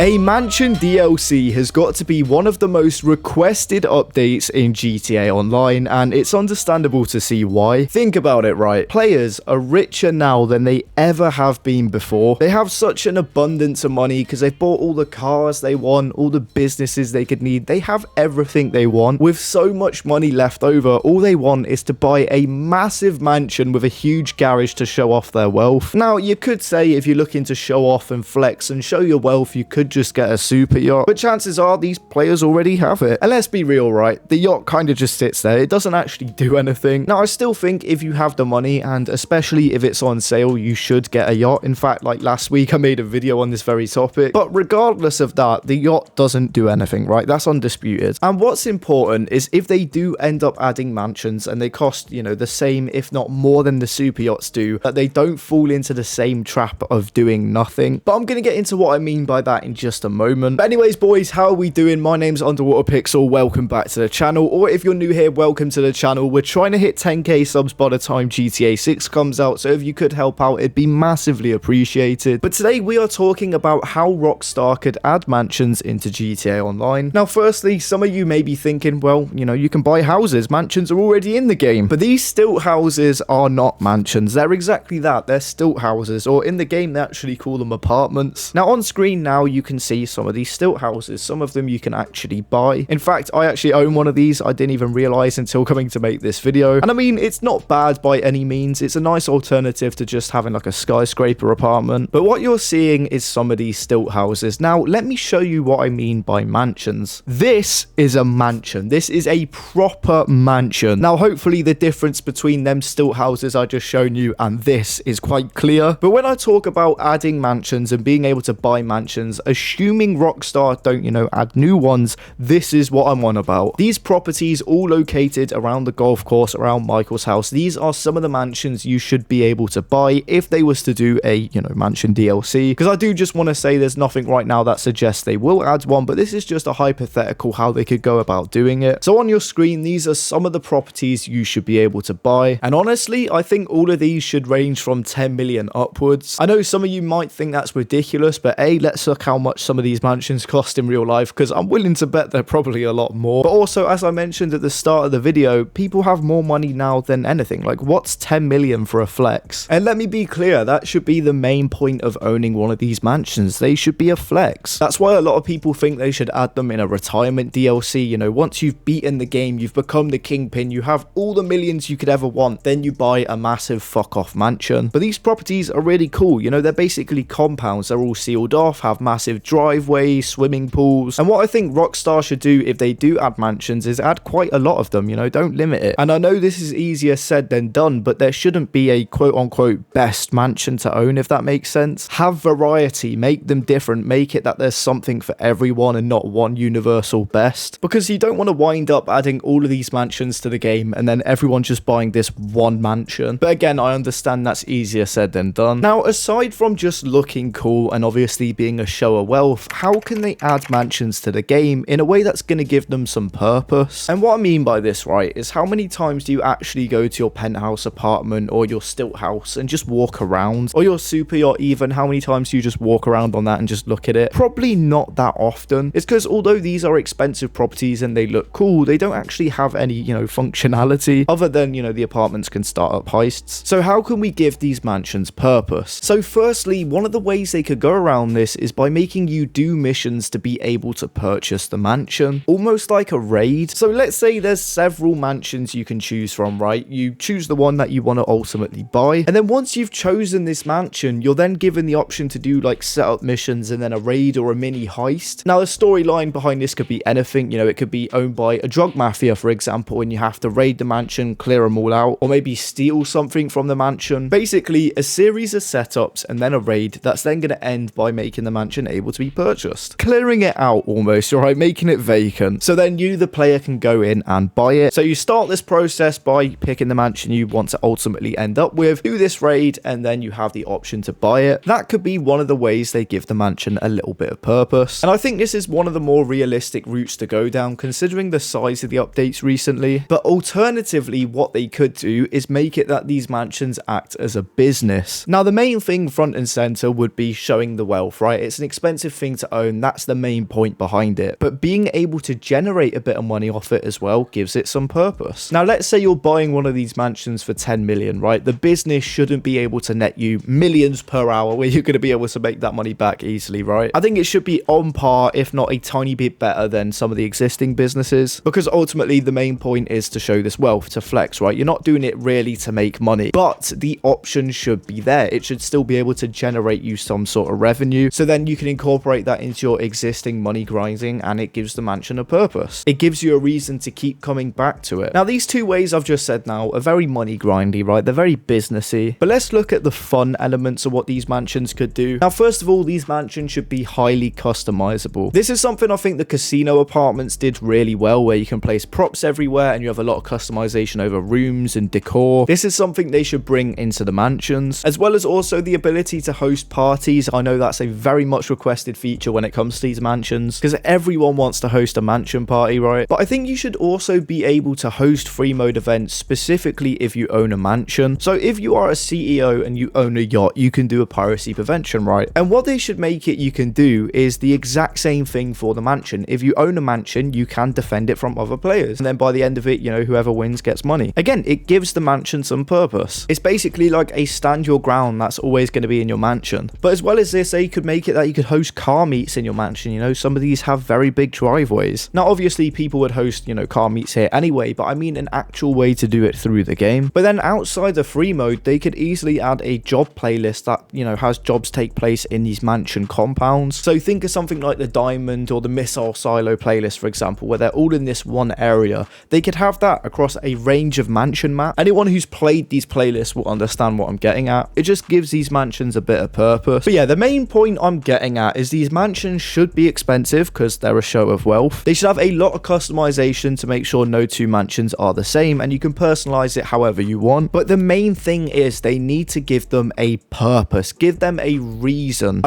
A mansion DLC has got to be one of the most requested updates in GTA Online, and it's understandable to see why. Think about it, right? Players are richer now than they ever have been before. They have such an abundance of money because they've bought all the cars they want, all the businesses they could need. They have everything they want. With so much money left over, all they want is to buy a massive mansion with a huge garage to show off their wealth. Now, you could say if you're looking to show off and flex and show your wealth, you could just get a super yacht, but chances are these players already have it. And let's be real, right? The yacht kind of just sits there. It doesn't actually do anything. Now, I still think if you have the money, and especially if it's on sale, you should get a yacht. In fact, like last week, I made a video on this very topic. But regardless of that, the yacht doesn't do anything, right? That's undisputed. And what's important is if they do end up adding mansions and they cost, you know, the same, if not more than the super yachts do, that they don't fall into the same trap of doing nothing. But I'm going to get into what I mean by that in just a moment. But anyways, boys, how are we doing? My name's Underwater Pixel. Welcome back to the channel, or if you're new here, welcome to the channel. We're trying to hit 10k subs by the time GTA 6 comes out, so if you could help out, it'd be massively appreciated. But today we are talking about how Rockstar could add mansions into GTA Online. Now, firstly, some of you may be thinking, well, you know, you can buy houses. Mansions are already in the game. But these stilt houses are not mansions. They're exactly that. They're stilt houses, or in the game they actually call them apartments. Now, on screen now you can see some of these stilt houses. Some of them you can actually buy. In fact, I actually own one of these. I didn't even realize until coming to make this video. And I mean, it's not bad by any means. It's a nice alternative to just having like a skyscraper apartment. But what you're seeing is some of these stilt houses. Now, let me show you what I mean by mansions. This is a mansion. This is a proper mansion. Now, hopefully the difference between them stilt houses I just shown you and this is quite clear. But when I talk about adding mansions and being able to buy mansions, assuming Rockstar don't, you know, add new ones, this is what I'm on about. These properties all located around the golf course, around Michael's house, these are some of the mansions you should be able to buy if they was to do a, you know, mansion DLC. Because I do just want to say there's nothing right now that suggests they will add one, but this is just a hypothetical how they could go about doing it. So on your screen, these are some of the properties you should be able to buy. And honestly, I think all of these should range from 10 million upwards. I know some of you might think that's ridiculous, but let's look how much some of these mansions cost in real life, because I'm willing to bet they're probably a lot more. But also, as I mentioned at the start of the video, people have more money now than anything. Like, what's 10 million for a flex? And let me be clear, that should be the main point of owning one of these mansions. They should be a flex. That's why a lot of people think they should add them in a retirement DLC. You know, once you've beaten the game, you've become the kingpin, you have all the millions you could ever want, then you buy a massive fuck off mansion. But these properties are really cool. You know, they're basically compounds. They're all sealed off, have massive driveways, swimming pools. And what I think Rockstar should do if they do add mansions is add quite a lot of them, you know, don't limit it. And I know this is easier said than done, but there shouldn't be a quote unquote best mansion to own, if that makes sense. Have variety, make them different, make it that there's something for everyone and not one universal best. Because you don't want to wind up adding all of these mansions to the game and then everyone just buying this one mansion. But again, I understand that's easier said than done. Now, aside from just looking cool and obviously being a show of wealth, how can they add mansions to the game in a way that's going to give them some purpose? And what I mean by this, right, is how many times do you actually go to your penthouse apartment or your stilt house and just walk around? Or your super yacht even, how many times do you just walk around on that and just look at it? Probably not that often. It's because although these are expensive properties and they look cool, they don't actually have any, you know, functionality other than, you know, the apartments can start up heists. So how can we give these mansions purpose? So firstly, one of the ways they could go around this is by making you do missions to be able to purchase the mansion, almost like a raid. So let's say there's several mansions you can choose from, right? You choose the one that you want to ultimately buy, and then once you've chosen this mansion, you're then given the option to do like setup missions and then a raid or a mini heist. Now, the storyline behind this could be anything. You know, it could be owned by a drug mafia, for example, and you have to raid the mansion, clear them all out, or maybe steal something from the mansion. Basically, a series of setups and then a raid that's then going to end by making the mansion able to be purchased. Clearing it out almost, all right, making it vacant. So then you, the player, can go in and buy it. So you start this process by picking the mansion you want to ultimately end up with, do this raid, and then you have the option to buy it. That could be one of the ways they give the mansion a little bit of purpose. And I think this is one of the more realistic routes to go down, considering the size of the updates recently. But alternatively, what they could do is make it that these mansions act as a business. Now, the main thing front and center would be showing the wealth, right? It's an expensive expensive thing to own. That's the main point behind it. But being able to generate a bit of money off it as well gives it some purpose. Now, let's say you're buying one of these mansions for 10 million, right? The business shouldn't be able to net you millions per hour where you're going to be able to make that money back easily, right? I think it should be on par, if not a tiny bit better than some of the existing businesses, because ultimately the main point is to show this wealth, to flex, right? You're not doing it really to make money, but the option should be there. It should still be able to generate you some sort of revenue. So then you can incorporate that into your existing money grinding, and it gives the mansion a purpose. It gives you a reason to keep coming back to it. Now, these two ways I've just said now are very money grindy, right? They're very businessy, but let's look at the fun elements of what these mansions could do. Now, first of all, these mansions should be highly customizable. This is something I think the casino apartments did really well, where you can place props everywhere and you have a lot of customization over rooms and decor. This is something they should bring into the mansions, as well as also the ability to host parties. I know that's a very much requested feature when it comes to these mansions, because everyone wants to host a mansion party, right? But I think you should also be able to host free mode events, specifically if you own a mansion. So if you are a CEO and you own a yacht, you can do a piracy prevention, right? And what they should make it you can do is the exact same thing for the mansion. If you own a mansion, you can defend it from other players, and then by the end of it, you know, whoever wins gets money. Again, it gives the mansion some purpose. It's basically like a stand your ground that's always going to be in your mansion. But as well as this, they could make it that you could host car meets in your mansion. You know, some of these have very big driveways. Now, obviously, people would host, you know, car meets here anyway, but I mean an actual way to do it through the game. But then outside the free mode, they could easily add a job playlist that, you know, has jobs take place in these mansion compounds. So think of something like the diamond or the missile silo playlist, for example, where they're all in this one area. They could have that across a range of mansion maps. Anyone who's played these playlists will understand what I'm getting at. It just gives these mansions a bit of purpose. But yeah, the main point I'm getting at is these mansions should be expensive because they're a show of wealth. They should have a lot of customization to make sure no two mansions are the same, and you can personalize it however you want. But the main thing is they need to give them a purpose, give them a reason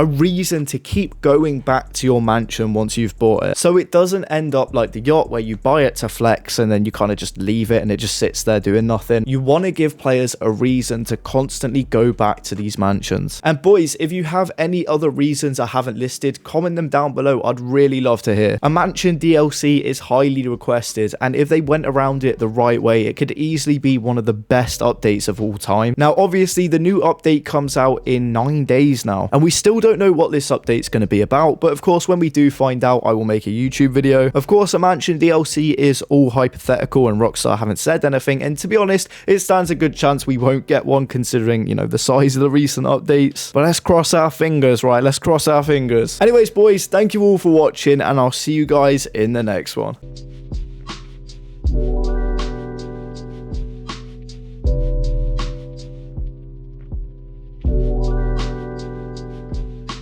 to keep going back to your mansion once you've bought it. So it doesn't end up like the yacht where you buy it to flex and then you kind of just leave it and it just sits there doing nothing. You want to give players a reason to constantly go back to these mansions. And boys, if you have any other reasons I haven't listed, comment them down below. I'd really love to hear. A mansion DLC is highly requested, and if they went around it the right way, it could easily be one of the best updates of all time. Now, obviously, the new update comes out in 9 days now, and we still don't know what this update's going to be about, but of course, when we do find out, I will make a YouTube video. Of course, a mansion DLC is all hypothetical, and Rockstar haven't said anything, and to be honest, it stands a good chance we won't get one considering, you know, the size of the recent updates. But let's cross our fingers, right? Let's cross our fingers. Anyways, boys, thank you all for watching, and I'll see you guys in the next one.